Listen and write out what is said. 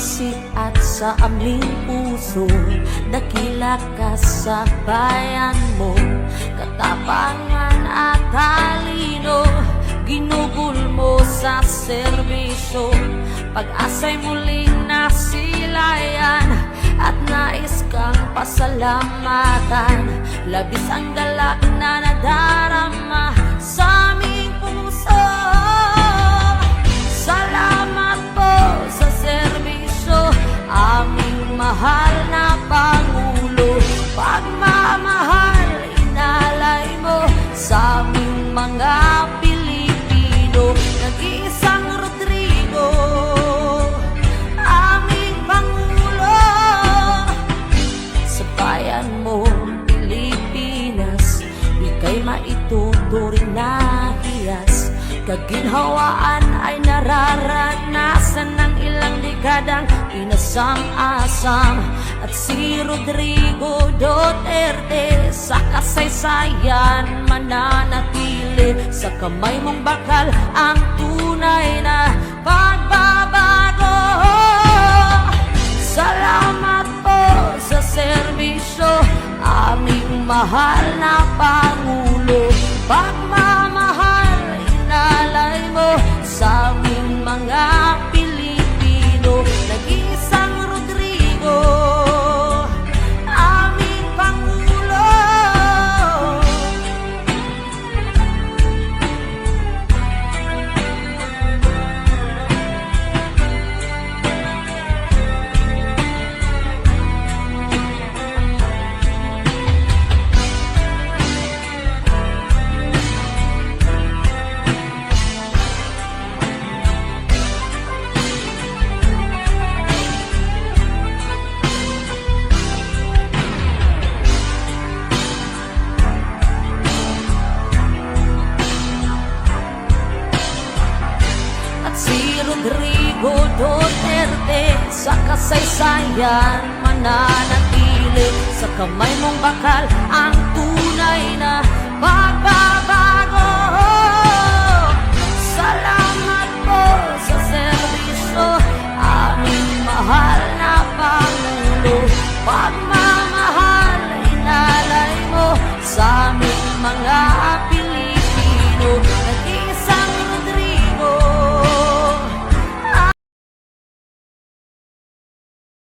isip at sa aming puso. Dakila ka sa bayan mo, katapangan at talino. Ginugol mo sa serbisyo, pag-asa'y muling nasilayan, at nais kang pasalamatan. Labis ang galak na nadarama sa aming puso. Salamat po sa serbisyo, aming mahal na Pangulo. Pagmamahal inalay mo sa aming mga Pilipino. Nag-iisang Rodrigo, aming Pangulo. Sa bayan mo, Pilipinas, ika'y maituturing na hiyas. Kaginhawaan ay nararanasan ng ilang dekadang inasam-asam. At si Rodrigo Duterte sa kasaysayan mananatili. Sa kamay mong bakal ang tunay na pagbabago. Salamat po sa serbisyo, aming mahal na Pangulo. Pagmamahal inalay mo sa aming mga Pilipino. Nag-iisang Rodrigo, aming Pangulo. Rodrigo Duterte sa kasaysayan mananatili. Sa kamay mong bakal ang tunay na pagbabago. Salamat po sa serbisyo, aming mahal na Pangulo.